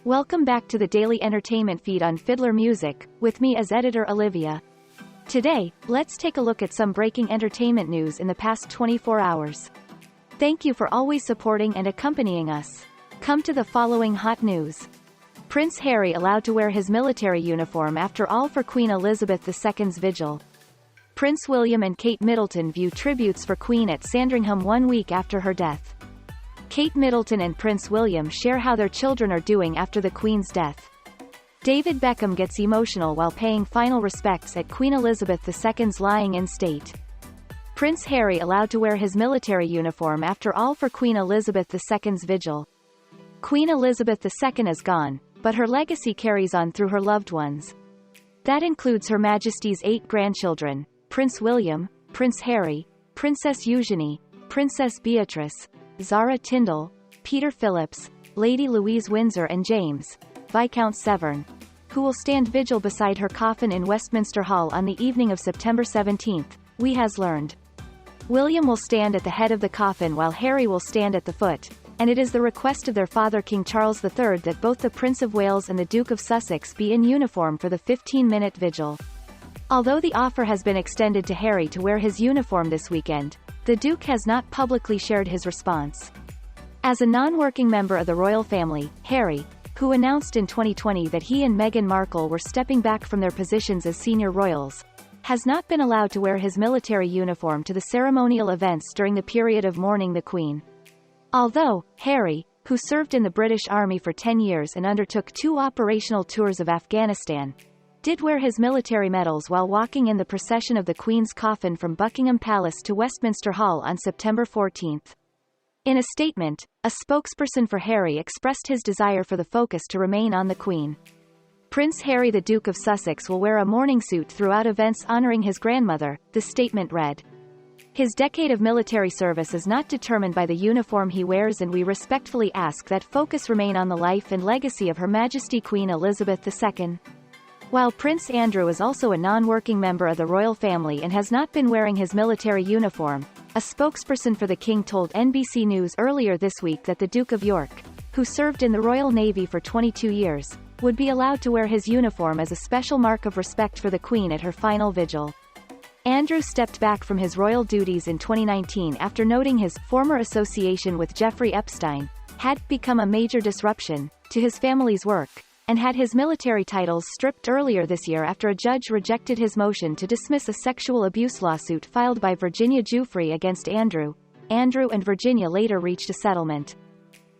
Welcome back to the daily entertainment feed on Fiddler Music, with me as editor Olivia. Today, let's take a look at some breaking entertainment news in the past 24 hours. Thank you for always supporting and accompanying us. Come to the following hot news. Prince Harry allowed to wear his military uniform after all for Queen Elizabeth II's Vigil. Prince William and Kate Middleton view tributes for Queen at Sandringham 1 week after her death. Kate Middleton and Prince William share how their children are doing after the Queen's death. David Beckham gets emotional while paying final respects at Queen Elizabeth II's lying in state. Prince Harry allowed to wear his military uniform after all for Queen Elizabeth II's Vigil. Queen Elizabeth II is gone, but her legacy carries on through her loved ones. That includes Her Majesty's 8 grandchildren, Prince William, Prince Harry, Princess Eugenie, Princess Beatrice, Zara Tindall, Peter Phillips, Lady Louise Windsor and James, Viscount Severn, who will stand vigil beside her coffin in Westminster Hall on the evening of September 17, we has learned. William will stand at the head of the coffin while Harry will stand at the foot, and it is the request of their father King Charles III that both the Prince of Wales and the Duke of Sussex be in uniform for the 15-minute vigil. Although the offer has been extended to Harry to wear his uniform this weekend, the Duke has not publicly shared his response. As a non-working member of the royal family, Harry, who announced in 2020 that he and Meghan Markle were stepping back from their positions as senior royals, has not been allowed to wear his military uniform to the ceremonial events during the period of mourning the Queen. Although, Harry, who served in the British Army for 10 years and undertook 2 operational tours of Afghanistan, did wear his military medals while walking in the procession of the Queen's coffin from Buckingham Palace to Westminster Hall on September 14. In a statement, a spokesperson for Harry expressed his desire for the focus to remain on the Queen. Prince Harry, the Duke of Sussex, will wear a mourning suit throughout events honoring his grandmother, the statement read. His decade of military service is not determined by the uniform he wears, and we respectfully ask that focus remain on the life and legacy of Her Majesty Queen Elizabeth II. While Prince Andrew is also a non-working member of the royal family and has not been wearing his military uniform, a spokesperson for the King told NBC News earlier this week that the Duke of York, who served in the Royal Navy for 22 years, would be allowed to wear his uniform as a special mark of respect for the Queen at her final vigil. Andrew stepped back from his royal duties in 2019 after noting his former association with Jeffrey Epstein had become a major disruption to his family's work, and had his military titles stripped earlier this year after a judge rejected his motion to dismiss a sexual abuse lawsuit filed by Virginia Giuffre against Andrew. Andrew and Virginia later reached a settlement.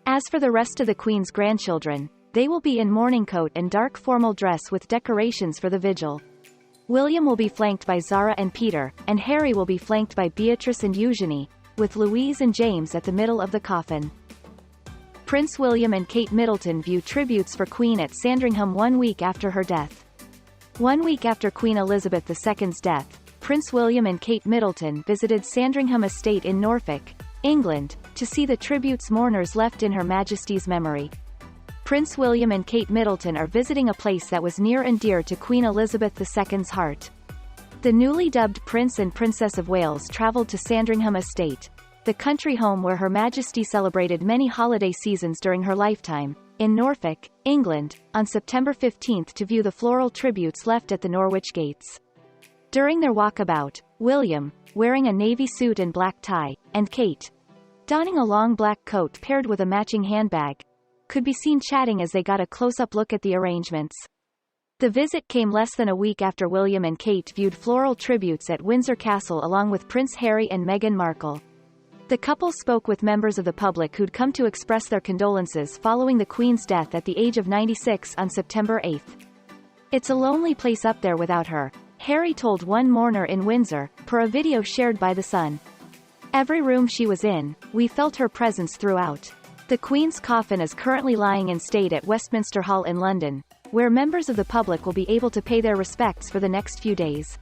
As for the rest of the Queen's grandchildren, they will be in mourning coat and dark formal dress with decorations for the vigil. William will be flanked by Zara and Peter, and Harry will be flanked by Beatrice and Eugenie, with Louise and James at the middle of the coffin. Prince William and Kate Middleton view tributes for Queen at Sandringham 1 week after her death. 1 week after Queen Elizabeth II's death, Prince William and Kate Middleton visited Sandringham Estate in Norfolk, England, to see the tributes mourners left in Her Majesty's memory. Prince William and Kate Middleton are visiting a place that was near and dear to Queen Elizabeth II's heart. The newly dubbed Prince and Princess of Wales travelled to Sandringham Estate, the country home where Her Majesty celebrated many holiday seasons during her lifetime, in Norfolk, England, on September 15 to view the floral tributes left at the Norwich gates. During their walkabout, William, wearing a navy suit and black tie, and Kate, donning a long black coat paired with a matching handbag, could be seen chatting as they got a close-up look at the arrangements. The visit came less than a week after William and Kate viewed floral tributes at Windsor Castle along with Prince Harry and Meghan Markle. The couple spoke with members of the public who'd come to express their condolences following the Queen's death at the age of 96 on September 8. It's a lonely place up there without her, Harry told one mourner in Windsor, per a video shared by The Sun. Every room she was in, we felt her presence throughout. The Queen's coffin is currently lying in state at Westminster Hall in London, where members of the public will be able to pay their respects for the next few days.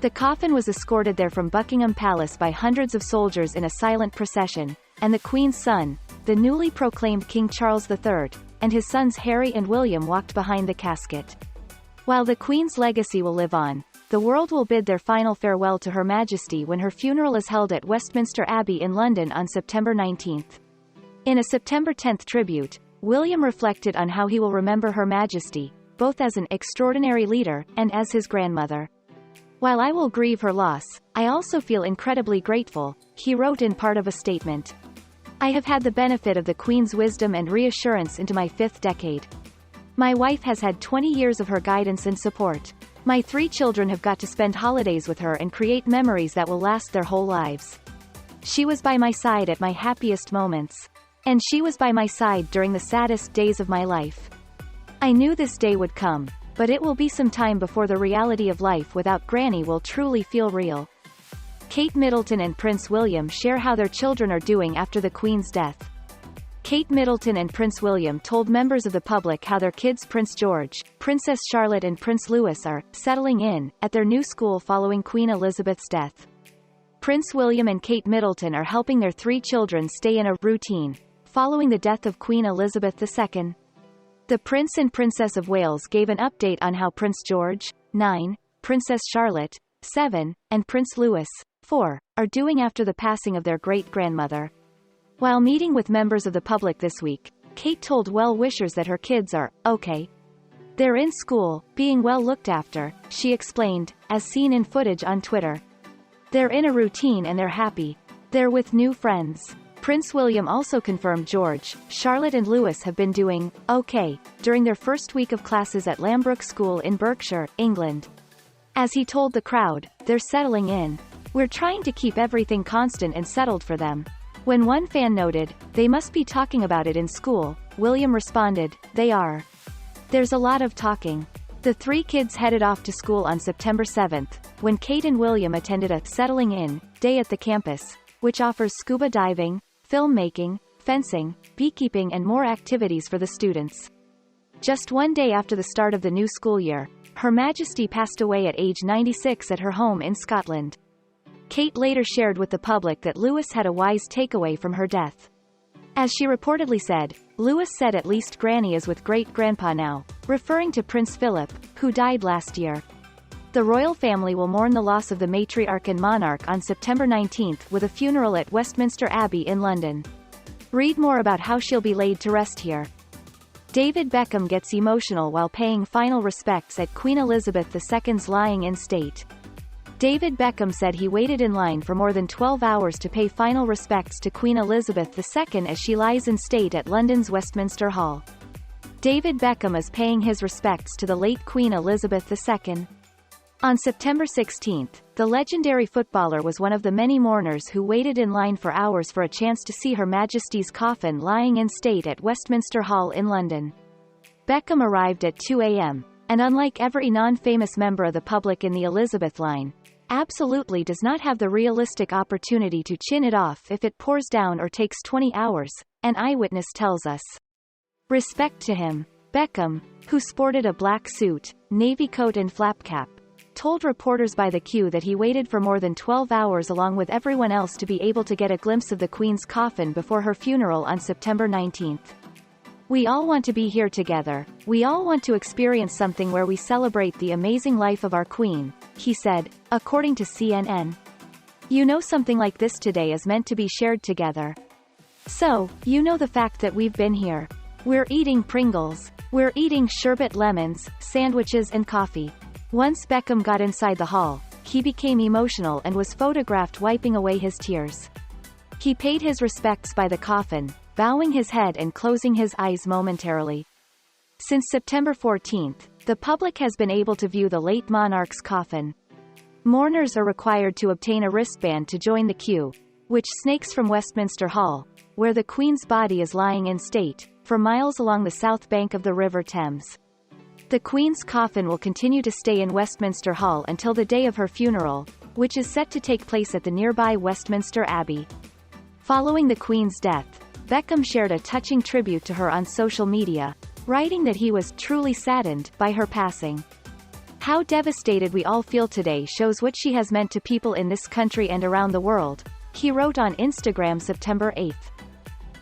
The coffin was escorted there from Buckingham Palace by hundreds of soldiers in a silent procession, and the Queen's son, the newly proclaimed King Charles III, and his sons Harry and William walked behind the casket. While the Queen's legacy will live on, the world will bid their final farewell to Her Majesty when her funeral is held at Westminster Abbey in London on September 19. In a September 10 tribute, William reflected on how he will remember Her Majesty, both as an extraordinary leader and as his grandmother. While I will grieve her loss, I also feel incredibly grateful, he wrote in part of a statement. I have had the benefit of the Queen's wisdom and reassurance into my 5th decade. My wife has had 20 years of her guidance and support. My 3 children have got to spend holidays with her and create memories that will last their whole lives. She was by my side at my happiest moments. And she was by my side during the saddest days of my life. I knew this day would come, but it will be some time before the reality of life without Granny will truly feel real. Kate Middleton and Prince William share how their children are doing after the Queen's death. Kate Middleton and Prince William told members of the public how their kids Prince George, Princess Charlotte and Prince Louis are settling in at their new school following Queen Elizabeth's death. Prince William and Kate Middleton are helping their 3 children stay in a routine following the death of Queen Elizabeth II. The Prince and Princess of Wales gave an update on how Prince George, 9, Princess Charlotte, 7, and Prince Louis, 4, are doing after the passing of their great-grandmother. While meeting with members of the public this week, Kate told well-wishers that her kids are okay. They're in school, being well looked after, she explained, as seen in footage on Twitter. They're in a routine and they're happy. They're with new friends. Prince William also confirmed George, Charlotte and Louis have been doing okay during their first week of classes at Lambrook School in Berkshire, England. As he told the crowd, they're settling in. We're trying to keep everything constant and settled for them. When one fan noted, they must be talking about it in school, William responded, they are. There's a lot of talking. The 3 kids headed off to school on September 7th, when Kate and William attended a settling in day at the campus, which offers scuba diving, filmmaking, fencing, beekeeping and more activities for the students. Just one day after the start of the new school year, Her Majesty passed away at age 96 at her home in Scotland. Kate later shared with the public that Louis had a wise takeaway from her death. As she reportedly said, Louis said at least Granny is with great-grandpa now, referring to Prince Philip, who died last year. The royal family will mourn the loss of the matriarch and monarch on September 19 with a funeral at Westminster Abbey in London. Read more about how she'll be laid to rest here. David Beckham gets emotional while paying final respects at Queen Elizabeth II's lying-in state. David Beckham said he waited in line for more than 12 hours to pay final respects to Queen Elizabeth II as she lies in state at London's Westminster Hall. David Beckham is paying his respects to the late Queen Elizabeth II. On September 16, the legendary footballer was one of the many mourners who waited in line for hours for a chance to see Her Majesty's coffin lying in state at Westminster Hall in London. Beckham arrived at 2 a.m., and unlike every non-famous member of the public in the Elizabeth line, absolutely does not have the realistic opportunity to chin it off if it pours down or takes 20 hours, an eyewitness tells us. Respect to him. Beckham, who sported a black suit, navy coat and flap cap, told reporters by the queue that he waited for more than 12 hours along with everyone else to be able to get a glimpse of the Queen's coffin before her funeral on September 19. We all want to be here together. We all want to experience something where we celebrate the amazing life of our Queen, he said, according to CNN. You know, something like this today is meant to be shared together. So, you know, the fact that we've been here. We're eating Pringles. We're eating sherbet lemons, sandwiches and coffee. Once Beckham got inside the hall, he became emotional and was photographed wiping away his tears. He paid his respects by the coffin, bowing his head and closing his eyes momentarily. Since September 14, the public has been able to view the late monarch's coffin. Mourners are required to obtain a wristband to join the queue, which snakes from Westminster Hall, where the Queen's body is lying in state, for miles along the south bank of the River Thames. The Queen's coffin will continue to stay in Westminster Hall until the day of her funeral, which is set to take place at the nearby Westminster Abbey. Following the Queen's death, Beckham shared a touching tribute to her on social media, writing that he was truly saddened by her passing. How devastated we all feel today shows what she has meant to people in this country and around the world, he wrote on Instagram September 8.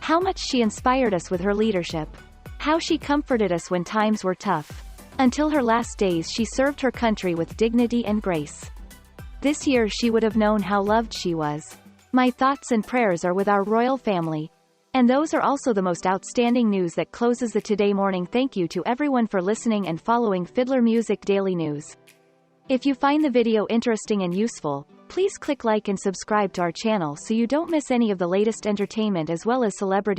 How much she inspired us with her leadership. How she comforted us when times were tough. Until her last days she served her country with dignity and grace. This year she would have known how loved she was. My thoughts and prayers are with our royal family. And those are also the most outstanding news that closes the Today morning. Thank you to everyone for listening and following Fiddler Music Daily News. If you find the video interesting and useful, please click like and subscribe to our channel so you don't miss any of the latest entertainment as well as celebrity